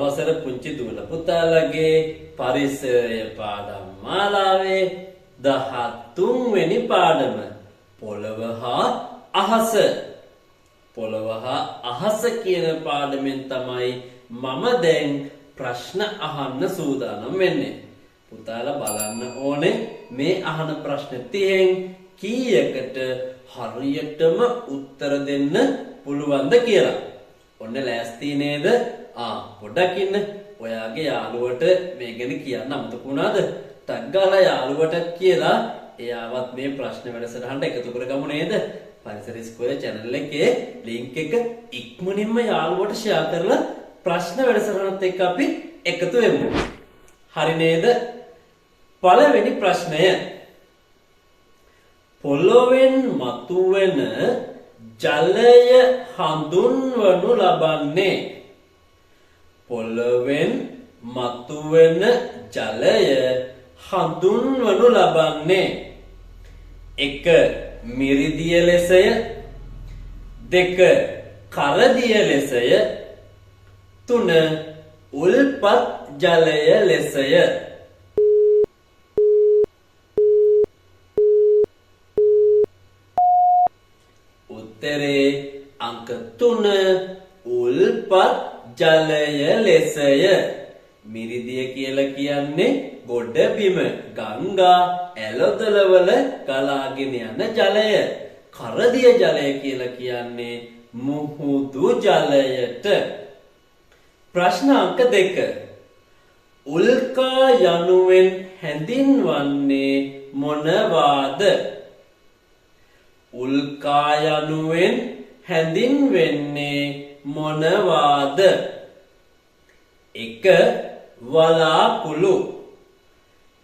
පළවසර පුංචි දුවල පුතාලගේ පරිසරය පාඩම් මාලාවේ 13 වෙනි පාඩම පොළව හා අහස. පොළව හා අහස කියන පාඩමෙන් තමයි මම දැන් ප්‍රශ්න අහන්න සූදානම් වෙන්නේ. පුතාලා බලන්න ඕනේ මේ අහන ප්‍රශ්න 30න් කීයකට හරියටම උත්තර දෙන්න පුළුවන්ද කියලා. ඔන්න ලෑස්ති නේද? පොඩ්ඩක් ඉන්න. ඔයාගේ යාළුවට මේ ගැන කියන්න අමතක වුණාද? ටක් ගාලා යාළුවට කියලා එයාවත් මේ ප්‍රශ්න වැඩසටහනට එකතු කරගමු නේද? පරිසර ඉස්කෝලේ channel එකේ link එක ඉක්මනින්ම යාළුවට share කරලා ප්‍රශ්න වැඩසටහනත් එක්ක අපි එකතු වෙමු. හරි නේද? පළවෙනි ප්‍රශ්නය. පොළොවෙන් මතුවෙන ජලය හඳුන්වනු ලබන්නේ. පොළොවෙන් මතුවෙන ජලය හඳුන්වනු ලබන්නේ 1. මිරිදිය ලෙසය, 2. කරදිය ලෙසය, 3. උල්පත් ජලය ලෙසය. උත්තරේ අංක 3 උල්පත් ජලය ලෙසය. මිරිදිය කියලා කියන්නේ ගොඩ බිම ගංගා ඇලදොලවල ගලාගෙන යන ජලය. කරදිය ජලය කියලා කියන්නේ මුහුදු ජලයට. ප්‍රශ්න අංක 2. උල්කා යනුවෙන් හැඳින්වන්නේ මොනවාද? උල්කා යනුවෙන් හැඳින්වෙන්නේ මොනවාද? 1. වලාකුළු,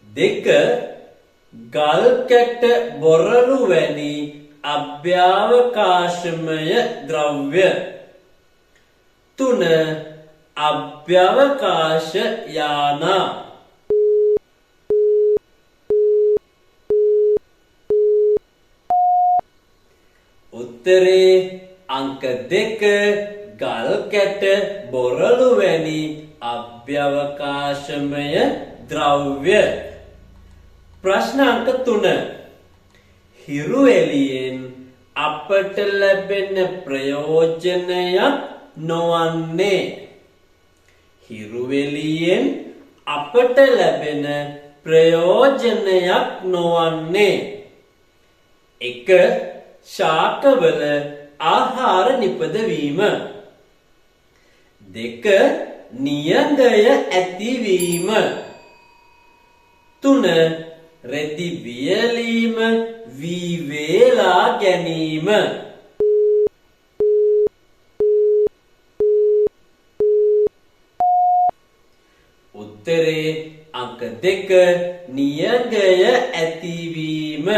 2. ගල් කැට බොරළු වැනි අභ්‍යවකාශමය ද්‍රව්‍ය, 3. අභ්‍යවකාශ යානා. උත්තරේ අංක 2 ගල් කැට බොරළු වැනි අභ්‍යවකාශමය ද්‍රව්‍ය. ප්‍රශ්න අංක 3. හිරු එළියෙන් අපට ලැබෙන ප්‍රයෝජනයක් නොවන්නේ. හිරු එළියෙන් අපට ලැබෙන ප්‍රයෝජනයක් නොවන්නේ 1. ශාකවල ආහාර නිපදවීම, 2. නියඟය ඇතිවීම, 3. රෙදි වියලීම වී වේලා ගැනීම. උත්තරේ අංක 2 නියඟය ඇතිවීම.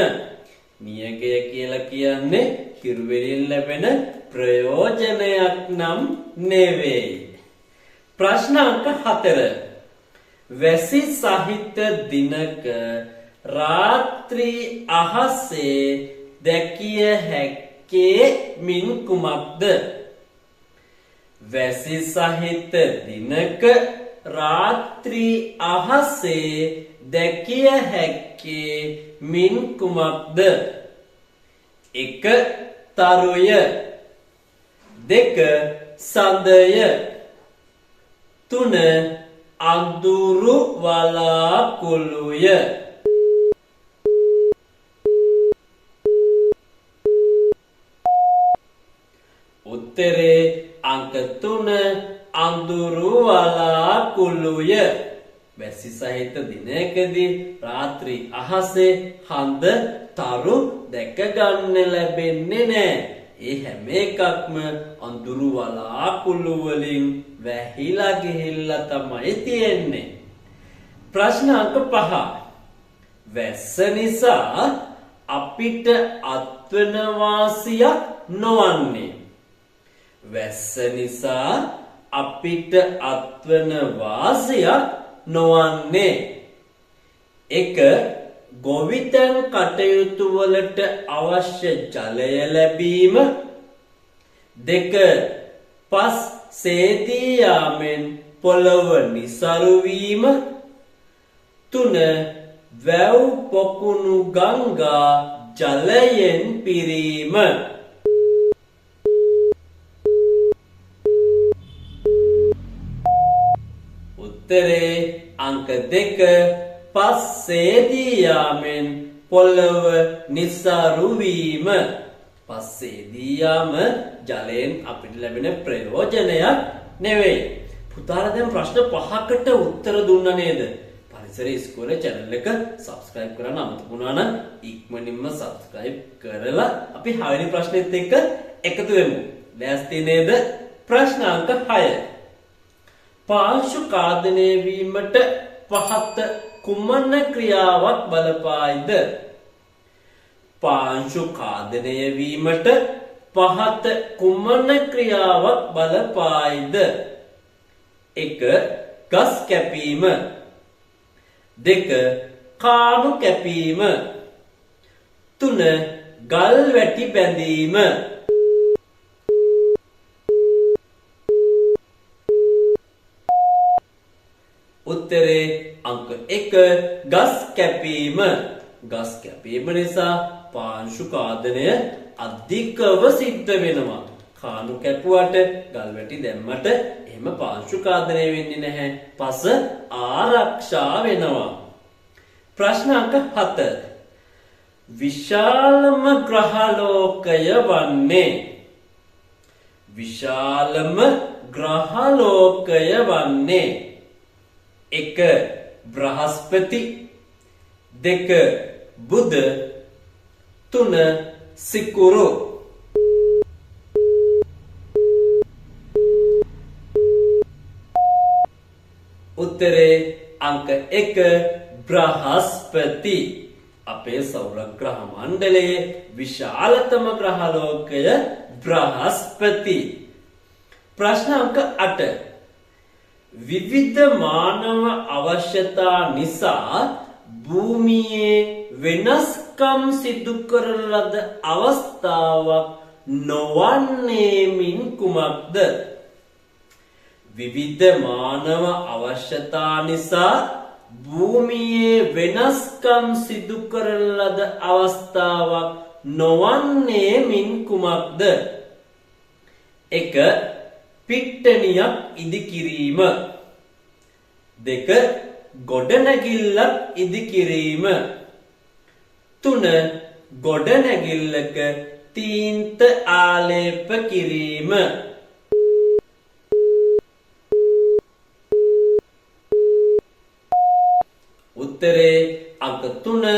නියඟය කියලා කියන්නේ හිරු වලින් ලැබෙන ප්‍රයෝජනයක් නම් නෙවෙයි. ප්‍රශ්න අංක 4. වැසි සහිත දිනක රාත්‍රී අහසේ දැකිය හැක්කේ මින් කුමක්ද? වැසි සහිත දිනක රාත්‍රී අහසේ දැකිය හැක්කේ මින් කුමක්ද? 1. තරුය, 2. සඳය, 3. අඳුරු වලාකුළුය. උත්තරේ අංක 3 අඳුරු වලාකුළුය. වැසි සහිත දිනකදී රාත්‍රී අහසේ හඳ තරු දැක ගන්න ලැබෙන්නේ නැහැ. ඒ හැම එකක්ම අඳුරු වලාකුළු වලින් වැහිලා ගිහිල්ලා තමයි තියෙන්නේ. ප්‍රශ්න අංක 5. වැස්ස නිසා අපිට අත්වන වාසියක් නොවන්නේ. වැස්ස නිසා අපිට අත්වන වාසියක් නොවන්නේ 1. ගොවිතැන් කටයුතු වලට අවශ්‍ය ජලය ලැබීම, 2. පස් සේදී යාමෙන් පොළව නිසරු වීම 3 වැව් පොකුණු ගංගා ජලයෙන් පිරීම උත්තරේ අංක 2 පස්සේදී යාමෙන් පොළව නිසරු වීම පස්සේදී යාම ජලයෙන් අපිට ලැබෙන ප්‍රයෝජනයක් නෙවෙයි පුතාලා දැන් ප්‍රශ්න 5කට උත්තර දුන්නා නේද පරිසරයේ ඉස්කෝලේ channel එක subscribe කරන්න අමතක වුණා නම් ඉක්මනින්ම subscribe කරලා අපි 6 වෙනි ප්‍රශ්නෙත් එක්ක එකතු වෙමු ලෑස්ති නේද ප්‍රශ්න අංක 6 පාංශු කාදනය වීමට පහත කුමන ක්‍රියාවක් බලපායිද පාංශු කාදනය වීමට පහත කුමන ක්‍රියාවක් බලපායිද 1 ගස් කැපීම 2 කාණු කැපීම 3 ගල් වැටි බැඳීම උත්තරේ අංක 1 ගස් කැපීම ගස් කැපීම නිසා පාංශු කාදනය අධිකව සිද්ධ වෙනවා කාණු කැපුවට ගල් වැටි දැම්මට එහෙම පාංශු කාදනය වෙන්නේ නැහැ පස ආරක්ෂා වෙනවා ප්‍රශ්න අංක 7 විශාලම ග්‍රහලෝකය වන්නේ විශාලම ග්‍රහලෝකය වන්නේ 1 බ්‍රහස්පති 2 බුධ 3 සිකුරු උත්තරේ අංක 1 බ්‍රහස්පති අපේ සෞර ග්‍රහ මණ්ඩලයේ විශාලතම ග්‍රහලෝකය බ්‍රහස්පති ප්‍රශ්න අංක 8 විවිධ මානව අවශ්‍යතා නිසා භූමියේ වෙනස්කම් සිදු කරන ලද අවස්ථාවක් නොවන්නේ මින් කුමක්ද විවිධ මානව අවශ්‍යතා නිසා භූමියේ වෙනස්කම් සිදු කරන ලද අවස්ථාවක් නොවන්නේ මින් කුමක්ද 1 පිට්ටනියක් ඉදිකිරීම 2 ගොඩනැගිල්ලක් ඉදිකිරීම 3 ගොඩනැගිල්ලක තීන්ත ආලේප කිරීම උත්තරේ අංක 3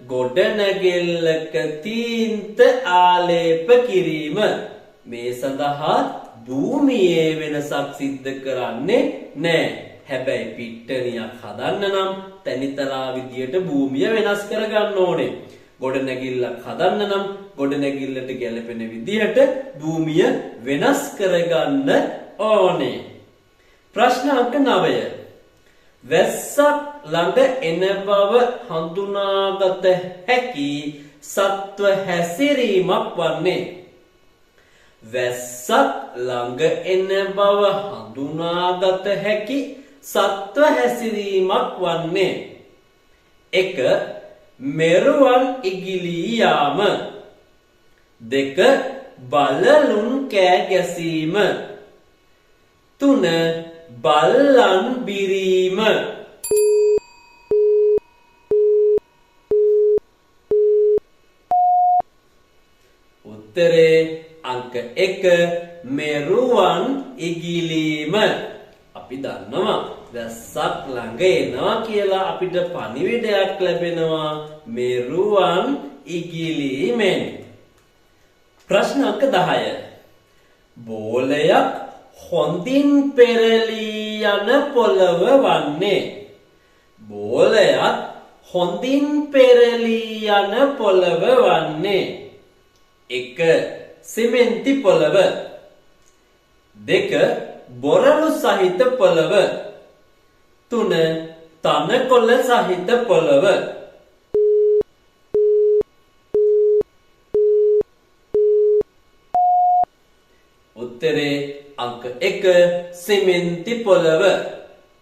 ගොඩනැගිල්ලක තීන්ත ආලේප කිරීම මේ සඳහා භූමියේ වෙනසක් සිද්ධ කරන්නේ නැහැ. හැබැයි පිට්ටනියක් හදන්න නම් තනිතලා විදියට භූමිය වෙනස් කරගන්න ඕනේ. ගොඩනැගිල්ලක් හදන්න නම් ගොඩනැගිල්ලට ගැලපෙන විදියට භූමිය වෙනස් කරගන්න ඕනේ. ප්‍රශ්න අංක 9. වැස්සක් ළඟ එන බව හඳුනාගත හැකි සත්ව හැසිරීමක් වන්නේ වැස්සක් ළඟ එන බව හඳුනාගත හැකි සත්ව හැසිරීමක් වන්නේ 1 මෙරුවන් ඉගිලී යාම 2 බලලුන් කෑ ගැසීම 3 බල්ලන් බිරීම උත්තරේ අංක 1 මෙරුවන් ඉගිලීම අපි දන්නවා වැස්සක් ළඟ එනවා කියලා අපිට පණිවිඩයක් ලැබෙනවා මෙරුවන් ඉගිලීමෙන් ප්‍රශ්න අංක 10 බෝලයක් හොඳින් පෙරලී යන පොළව වන්නේ බෝලයක් හොඳින් පෙරලී යන පොළව වන්නේ 1 සිමෙන්ති පොළව 2 බොරළු සහිත පොළව 3 තනකොළ සහිත පොළව උත්තරේ අංක 1 සිමෙන්ති පොළව.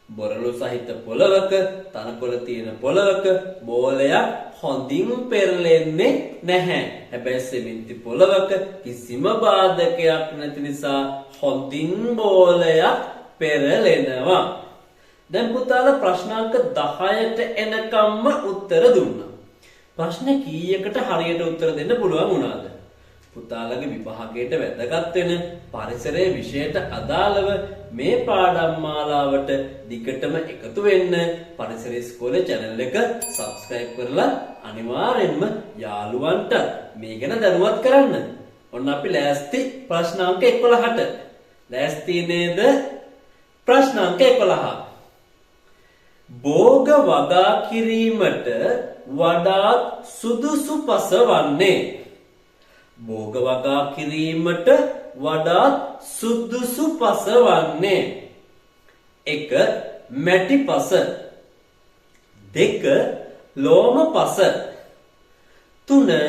බොරළු සහිත පොළවක, තනකොළ තියෙන පොළවක බෝලයක් හොඳින් පෙරලෙන්නේ නැහැ. හැබැයි සිමෙන්ති පොළවක කිසිම බාධකයක් නැති නිසා හොඳින් බෝලයක් පෙරලෙනවා. දැන් පුතාලා ප්‍රශ්නාංක 10ට එනකම්ම උත්තර දුන්නා. ප්‍රශ්න කීයකට හරියට උත්තර දෙන්න පුළුවන් වුණාද? පුතාලගේ විභාගයට වැදගත් වෙන පරිසරයේ විෂයට අදාළව මේ පාඩම් මාලාවට දිගටම එකතු වෙන්න පරිසර ඉස්කෝලේ channel එක subscribe කරලා අනිවාර්යෙන්ම යාළුවන්ට මේ ගැන දැනුවත් කරන්න. ඔන්න අපි ලෑස්ති ප්‍රශ්නාංක 11ට. ලෑස්ති නේද? ප්‍රශ්නාංක 11. භෝග වගා කිරීමට වඩාත් සුදුසු පස වන්නේ. භෝග වගා කිරීමට වඩාත් සුදුසු පස වන්නේ. 1. මැටි පස. 2. ලෝම පස. 3.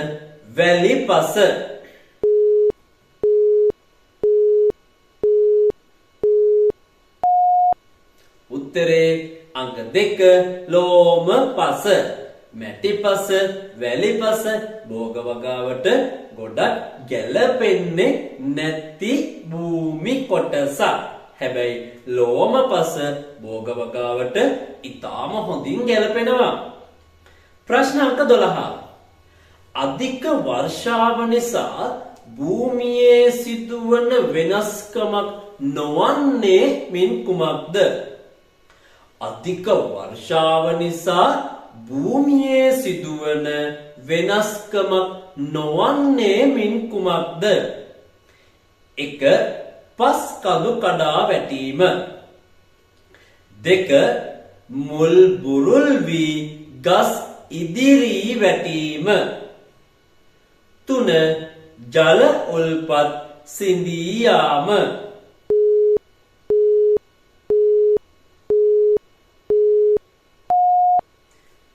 වැලි පස. උත්තරේ අංක 2 ලෝම පස. මැටි පස, වැලි පස භෝග වගාවට ගොඩක් ගැලපෙන්නේ නැති භූමි කොටසක්. හැබැයි ලෝම පස භෝග වගාවට ඉතාම හොඳින් ගැලපෙනවා. ප්‍රශ්න අංක 12. අධික වර්ෂාව නිසා භූමියේ සිදුවන වෙනස්කමක් නොවන්නේ මින් කුමක්ද? අධික වර්ෂාව නිසා භූමියේ සිදුවන වෙනස්කමක් නොවන්නේ මින් කුමක්ද? 1. පස් කඳු කඩා වැටීම. 2. මුල් බුරුල් වී ගස් ඉදිරී වැටීම. 3. ජල උල්පත් සිඳී යාම.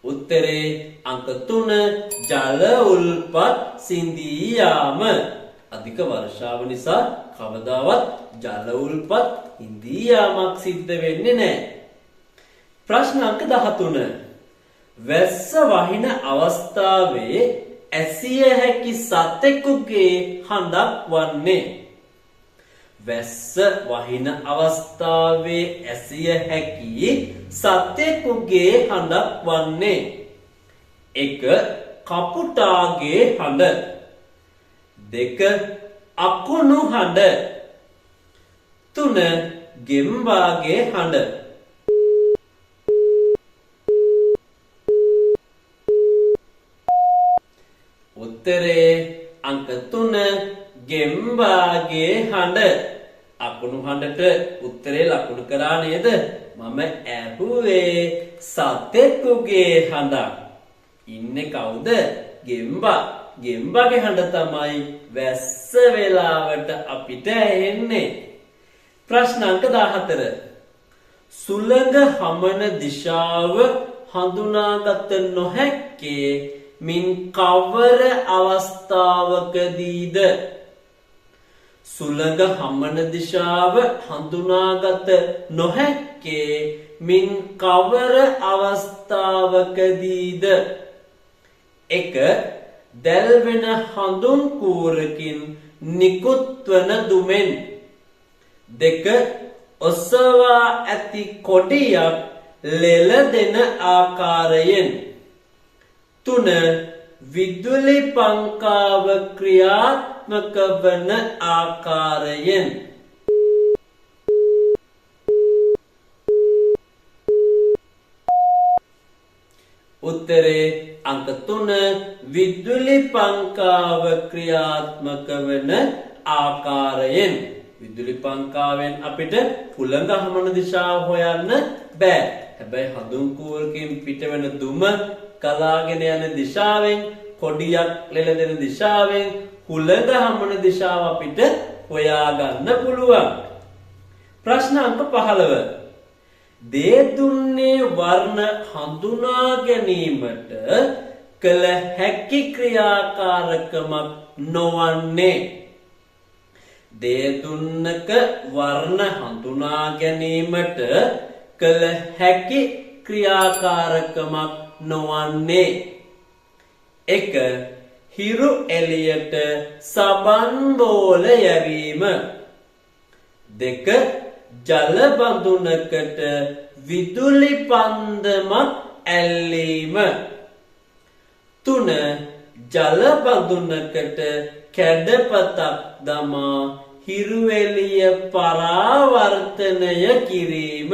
උත්තරේ අංක 3 ජල උල්පත් සිඳී යාම. අධික වර්ෂාව නිසා කවදාවත් ජල උල්පත් හිඳී යාමක් සිද්ධ වෙන්නේ නැහැ. ප්‍රශ්න අංක 13. වැස්ස වහින අවස්ථාවේ ඇසිය හැකි සතෙකුගේ හඬක් වන්නේ. වැස්ස වහින අවස්ථාවේ ඇසිය හැකි සතෙකුගේ හඬක් වන්නේ. 1. කපුටාගේ හඬ. 2. අකුණු හඬ. 3. ගෙම්බාගේ හඬ. උත්තරේ අංක 3 ගෙම්බාගේ හඬ. අකුණු හඬට උත්තරේ ලකුණු කරා නේද? මම ඇහුවේ සතෙකුගේ හඬක්. ඉන්නේ කවුද? ගෙම්බා. ගෙම්බාගේ හඬ තමයි වැස්ස වේලාවට අපිට ඇහෙන්නේ. ප්‍රශ්න අංක 14. සුළඟ හමන දිශාව හඳුනාගත නොහැක්කේ මින් කවර අවස්ථාවකදීද? සුළඟ හමන දිශාව හඳුනාගත නොහැක්කේ මින් කවර අවස්ථාවකදීද? 1. දැල්වෙන හඳුන් කූරකින් නිකුත්වන දුමෙන්. 2. ඔසවා ඇති කොඩියක් ලෙල දෙන ආකාරයෙන්. 3. විදුලි පංකාව ක්‍රියාත්මක වන ආකාරයෙන්. උත්තරේ අංක 3 විදුලි පංකාව ක්‍රියාත්මක වන ආකාරයෙන්. විදුලි පංකාවෙන් අපිට හුළඟ හමන දිශාව හොයන්න බෑ. හැබැයි හඳුන් කූරකින් පිටවෙන දුම ගලාගෙන යන දිශාවෙන්, කොඩියක් ලෙලදෙන දිශාවෙන් හුළඟ හමන දිශාව අපිට හොයාගන්න පුළුවන්. ප්‍රශ්න අංක 15. දේ දුන්නේ වර්ණ හඳුනා ගැනීමට කළ හැකි ක්‍රියාකාරකමක් නොවන්නේ. දේතුන්නක වර්ණ හඳුනා ගැනීමට කළ හැකි ක්‍රියාකාරකමක් නොවන්නේ 1. හිරු එළියට සබන් බෝල යැවීම 2. ජල බඳුනකට විදුලි පන්දමක් ඇල්ලීම 3. ජල බඳුනකට කැඩපතක් දමා හිරු එළිය පරාවර්තනය කිරීම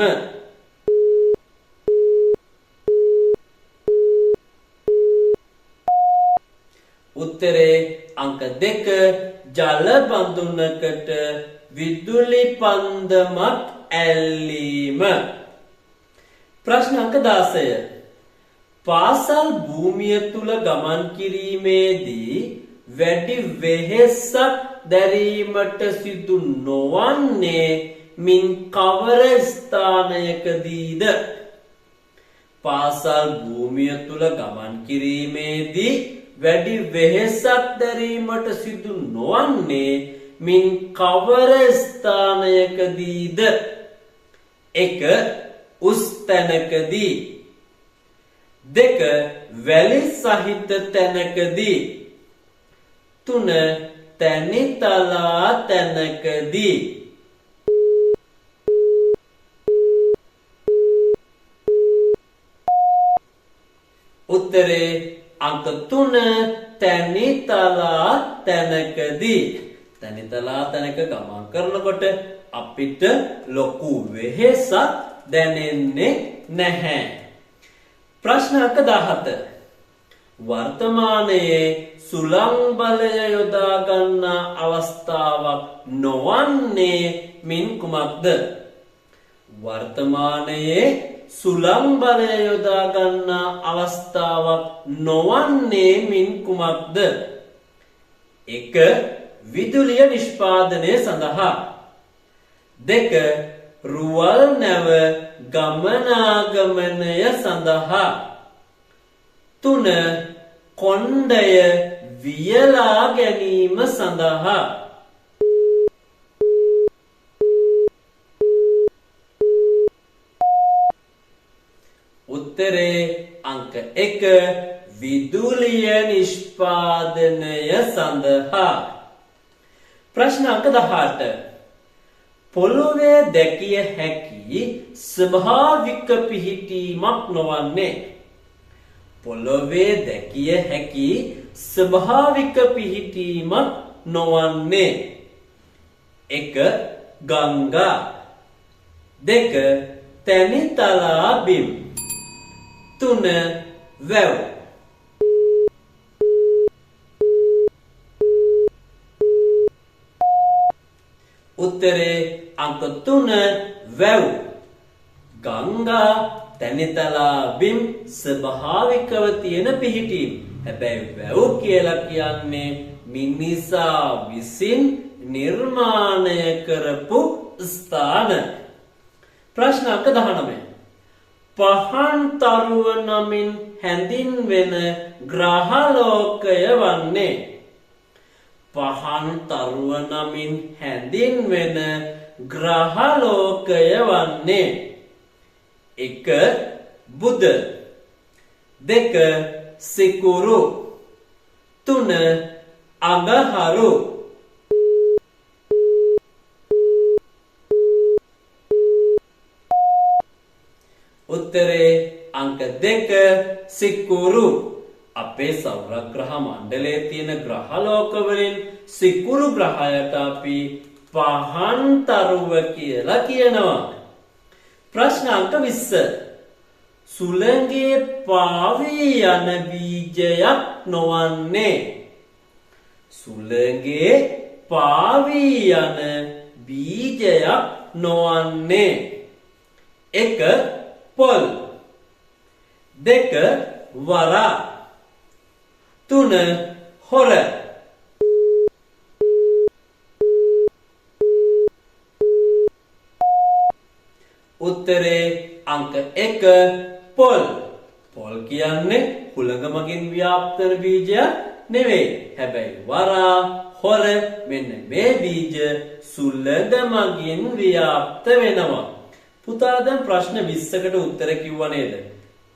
උත්තරේ අංක 2 ජල බඳුනකට විදුලි පන්දමක් ඇල්ලීම ප්‍රශ්න අංක 16 පාසල් භූමිය තුල ගමන් කිරීමේදී වැඩි වෙහෙසක් දැරීමට සිදු නොවන්නේ මින් කවර ස්ථානයකදීද පාසල් භූමිය තුල ගමන් කිරීමේදී වැඩි වෙහෙසක් දැරීමට සිදු නොවන්නේ මින් කවර ස්ථානයකදීද 1. උස් තැනකදී 2. වැලි සහිත තැනකදී 3. තැනිතලා තැනකදී උත්තරේ අංක 3 තැනිතලා තැනකදී තැනිතලා තැනක ගමන් කරනකොට අපිට ලොකු වෙහෙසක් දැනෙන්නේ නැහැ ප්‍රශ්න අංක 17 වර්තමානයේ සුළං බලය යොදා ගන්නා අවස්ථාවක් නොවන්නේ මින් කුමක්ද වර්තමානයේ සුළං බලය යොදා ගන්නා අවස්ථාවක් නොවන්නේ මින් කුමක්ද 1. විදුලිය නිෂ්පාදනය සඳහා 2. රුවල් නැව ගමනාගමනය සඳහා 3. කොණ්ඩය වියලා ගැනීම සඳහා උත්තරේ අංක 1 විදුලිය නිෂ්පාදනය සඳහා ප්‍රශ්න අංක 18 පොළොවේ දැකිය හැකි ස්වභාවික පිහිටීමක් නොවන්නේ පොළොවේ දැකිය හැකි ස්වභාවික පිහිටීමක් නොවන්නේ 1. ගංගා 2. තැනිතලා බිම් 3. වැව් උත්තරේ අංක 3 වැව් ගංගා තැනිතලා බිම් ස්වභාවිකව තියෙන පිහිටීම් හැබැයි වැව් කියලා කියන්නේ මිනිසා විසින් නිර්මාණය කරපු ස්ථාන ප්‍රශ්න අංක 19 පහන් තරුව නමින් හැඳින්වෙන ග්‍රහලෝකය වන්නේ පහන් තරුව නමින් හැඳින්වෙන ග්‍රහලෝකය වන්නේ 1. බුධ 2. සිකුරු 3. අඟහරු උත්තරේ අංක 2 සිකුරු අපේ සෞරග්‍රහ මණ්ඩලයේ තියෙන ග්‍රහලෝක වලින් සිකුරු ග්‍රහයට අපි පහන් තරුව කියලා කියනවා ප්‍රශ්න අංක 20 සුළඟේ පාවී යන බීජයක් නොවන්නේ සුළඟේ පාවී යන බීජයක් නොවන්නේ 1. පොල් 2. වරා 3. හොර උත්තරේ අංක 1 පොල් පොල් කියන්නේ හුළඟ මගින් ව්‍යාප්ත වන බීජයක් නෙවෙයි. හැබැයි වරා හොර මෙන්න මේ බීජ සුළඟ මගින් ව්‍යාප්ත වෙනවා. පුතා දැන් ප්‍රශ්න 20කට උත්තර කිව්වා නේද?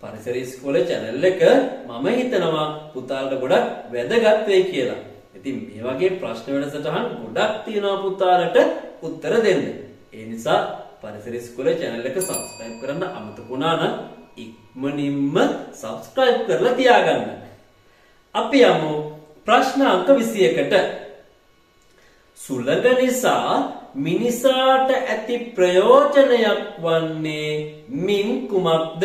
පරිසර ඉස්කෝලේ channel එක මම හිතනවා පුතාලට ගොඩක් වැදගත් වෙයි කියලා. ඉතින් මේ වගේ ප්‍රශ්න වැඩසටහන් ගොඩක් තියෙනවා පුතාලට උත්තර දෙන්න. ඒ නිසා පරිසර ඉස්කෝලේ channel එක subscribe කරන්න අමතක වුණා නම් ඉක්මනින්ම subscribe කරලා තියාගන්න. අපි යමු ප්‍රශ්න අංක 21ට. සුළඟ නිසා මිනිසාට ඇති ප්‍රයෝජනයක් වන්නේ මින් කුමක්ද?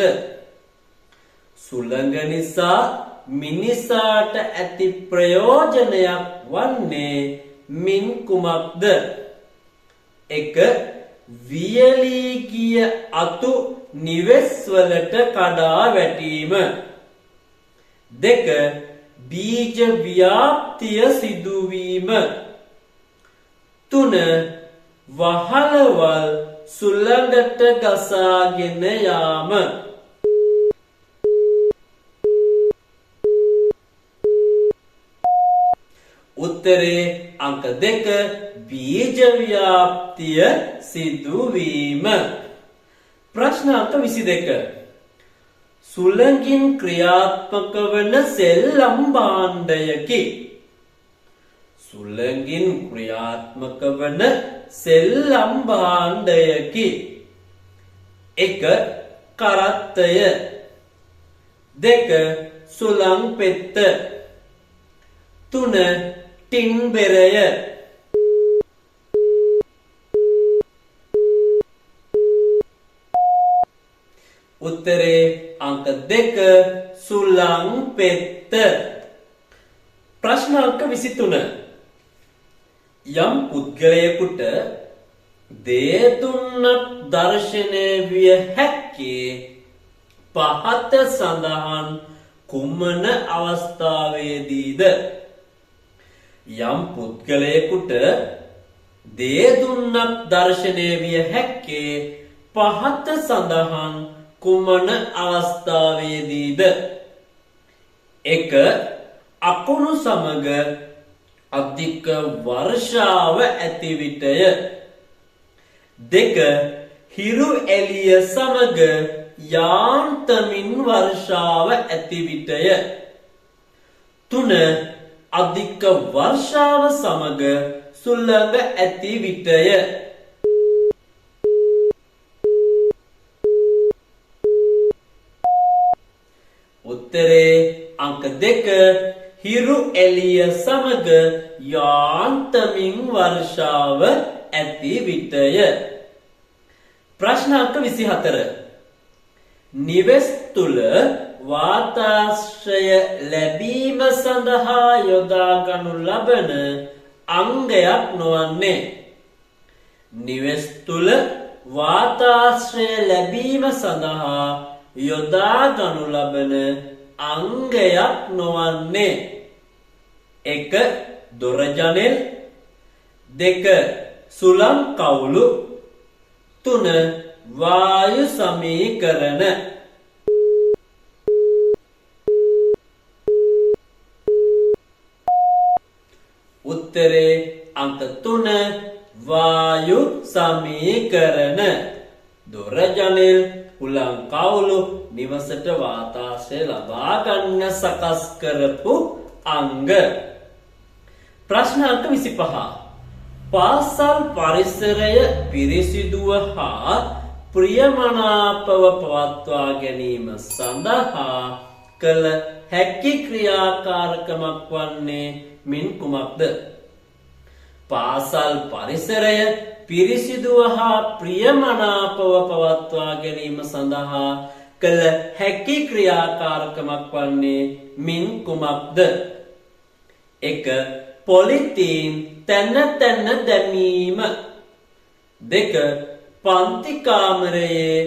සුළඟ නිසා මිනිසාට ඇති ප්‍රයෝජනයක් වන්නේ මින් කුමක්ද? 1. වියලී ගිය අතු නිවෙස් වලට කඩා වැටීම. 2. බීජ ව්‍යාප්තිය සිදුවීම. 3. වහලවල් සුළඟට ගසාගෙන යාම. උත්තරේ අංක 2 බීජ ව්‍යාප්තිය සිදුවීම. ප්‍රශ්න අංක 22. සුළඟින් ක්‍රියාත්මක වන සෙල්ලම් භාණ්ඩයකි. සුළඟින් ක්‍රියාත්මක වන සෙල්ලම් භාණ්ඩයකි. 1. කරත්තය. 2. සුළං පෙත්ත. 3. ටින් බෙරය. උත්තරේ අංක 2 සුළං පෙත්ත. ප්‍රශ්න අංක 23. යම් පුද්ගලයෙකුට දේදුන්නක් දර්ශනය විය හැක්කේ පහත සඳහන් කුමන අවස්ථාවේදීද? යම් පුද්ගලයෙකුට දේදුන්නක් දර්ශනය විය හැක්කේ පහත සඳහන් කුමන අවස්ථාවේදීද? 1. අකුණු සමග අධික වර්ෂාව ඇති විටය. 2. හිරු එළිය සමග යාන්තමින් වර්ෂාව ඇති විටය. 3. අධික වර්ෂාව සමග සුළඟ ඇති විටය. උත්තරේ අංක 2 හිරු එළිය සමග යාන්තමින් වර්ෂාව ඇති විටය. ප්‍රශ්න අංක 24. නිවෙස් තුල වාතාශ්‍රය ලැබීම සඳහා යොදා ගනු ලබන අංගයක් නොවන්නේ. නිවෙස් තුල වාතාශ්‍රය ලැබීම සඳහා යොදා ගනු ලබන අංගයක් නොවන්නේ. 1. දොර ජනෙල්. 2. සුළං කවුළු. 3. වායු සමීකරණ. උත්තරේ අංක 3 වායු සමීකරණ. දොර ජනෙල් උලං කවුළු නිවසට වාතාශ්‍රය ලබා ගන්න සකස් කරපු අංග. ප්‍රශ්න අංක 25. පාසල් පරිසරය පිරිසිදුව හා ප්‍රියමනාපව පවත්වා ගැනීම සඳහා කළ හැකි ක්‍රියාකාරකමක් වන්නේ මින් කුමක්ද? පාසල් පරිසරය පිරිසිදුව හා ප්‍රියමනාපව පවත්වා ගැනීම සඳහා කළ හැකි ක්‍රියාකාරකමක් වන්නේ මින් කුමක්ද? 1. පොලිතීන් තැන තැන දැමීම. 2. පන්ති කාමරයේ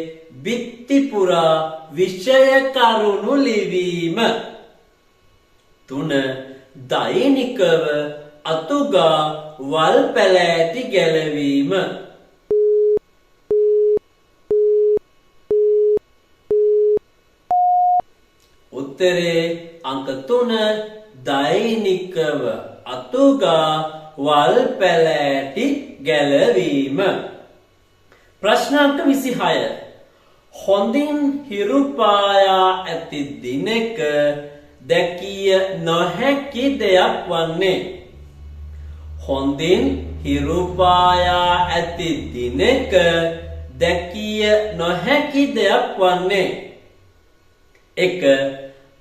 බිත්ති පුරා විෂය කරුණු ලිවීම. 3. දෛනිකව අතුගා වල් පැලෑටි ගැලවීම. උත්තරේ අංක 3 දෛනිකව අතුගා වල් පැලෑටි ගැලවීම. ප්‍රශ්න අංක 26. හොඳින් හිරු පායා ඇති දිනක දැකිය නොහැකි දෙයක් වන්නේ. හොඳින් හිරු පායා ඇති දිනක දැකිය නොහැකි දෙයක් වන්නේ. 1.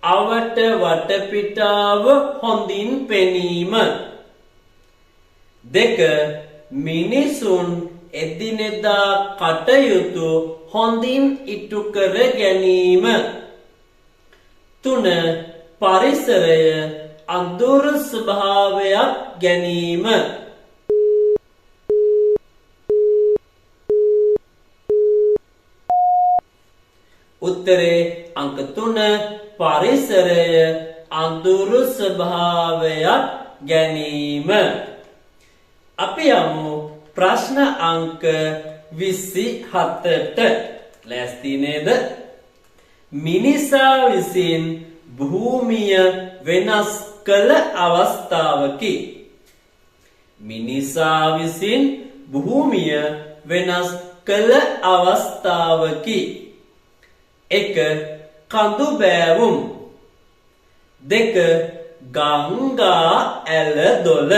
අවට වටපිටාව හොඳින් පෙනීම. 2. මිනිසුන් එදිනෙදා කටයුතු හොඳින් ඉටු කර ගැනීම. 3. පරිසරය අඳුර ස්වභාවයක් ගැනීම. උත්තරේ අංක 3 පරිසරය අඳුරු ස්වභාවයක් ගැනීම. අපි යමු ප්‍රශ්න අංක 27ට. ලෑස්ති නේද? මිනිසා විසින් භූමිය වෙනස් කළ අවස්ථාවකි. මිනිසා විසින් භූමිය වෙනස් කළ අවස්ථාවකි. 1. කඳු බෑවුම්. 2. ගංගා ඇල දොළ.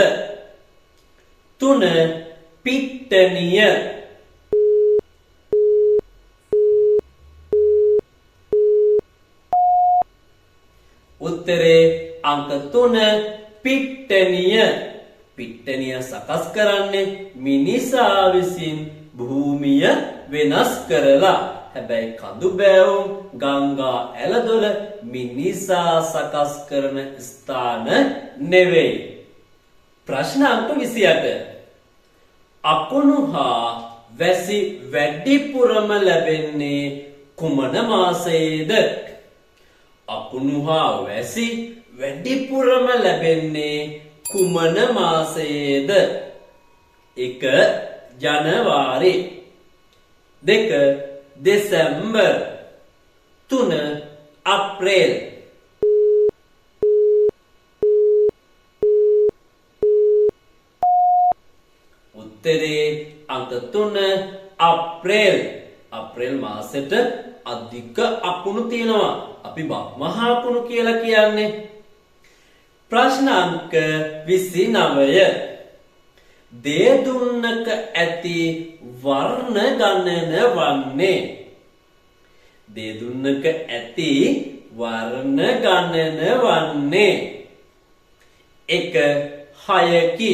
3. පිට්ටනිය. උත්තරේ අංක 3 පිට්ටනිය. පිට්ටනිය සකස් කරන්නේ මිනිසා විසින් භූමිය වෙනස් කරලා. හැබැයි කඳු බෑවුම් ගංගා ඇලදොල මිනිසා සකස් කරන ස්ථාන නෙවෙයි. ප්‍රශ්න අංක 28. අකුණු හා වැසි වැඩිපුරම ලැබෙන්නේ කුමන මාසයේද? අකුණු හා වැසි වැඩිපුරම ලැබෙන්නේ කුමන මාසයේද? 1. ජනවාරි. 2. දෙසැම්බර්. 3. අප්‍රේල්. උත්තරේ අංක 3 අප්‍රේල්. අප්‍රේල් මාසෙට අධික අකුණු තියෙනවා. අපි මහා අකුණු කියලා කියන්නේ. ප්‍රශ්න අංක 29. දේදුන්නක ඇති වර්ණ ගණන වන්නේ. දේදුන්නක ඇති වර්ණ ගණන වන්නේ. 1. 6කි.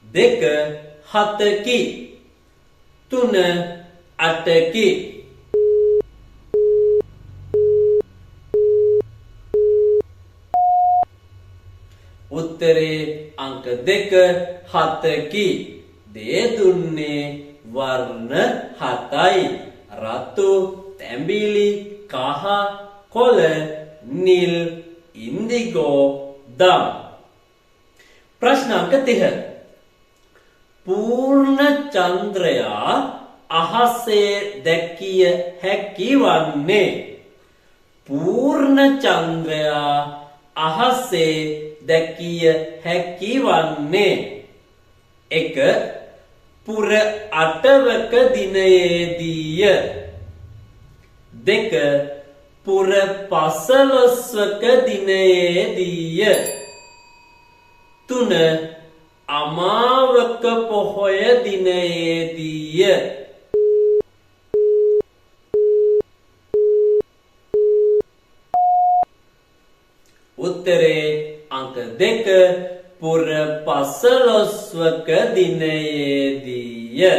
2. 7කි. 3. 8කි. උත්තරේ අංක 2 7කි. දේදුන්නේ වර්ණ 7යි. රතු, තැඹිලි, කහ, කොළ, නිල්, ඉන්දිගෝ, දම්. ප්‍රශ්න අංක 30. පූර්ණ චන්ද්‍රයා අහසේ දැකිය හැකි වන්නේ. පූර්ණ චන්ද්‍රයා අහසේ දැකිය හැකි වන්නේ. 1. පුර අටවක දිනයේදීය. 2. පුර පසළොස්වක දිනයේදීය. 3. අමාවක පොහොය දිනයේදීය. උත්තරේ අංක 2 පුර පසළොස්වක දිනයේදීය.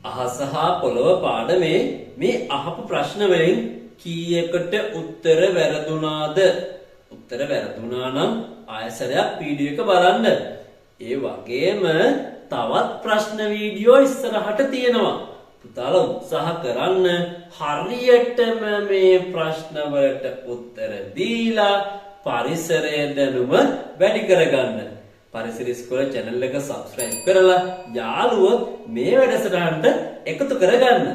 අහස හා පොළොව පාඩමේ මේ අහපු ප්‍රශ්න වලින් කීයකට උත්තර වැරදුනාද? උත්තර වැරදුනා නම් ආයසරයක් වීඩියෝ එක බලන්න. ඒ වගේම තවත් ප්‍රශ්න වීඩියෝ ඉස්සරහට තියෙනවා. පුතාලා උත්සාහ කරන්න හරියටම මේ ප්‍රශ්න වලට උත්තර දීලා පරිසරය දැනුම වැඩි කරගන්න. පරිසර ඉස්කෝල channel එක subscribe කරලා යාළුවෝ මේ වැඩසටහනට එකතු කරගන්න.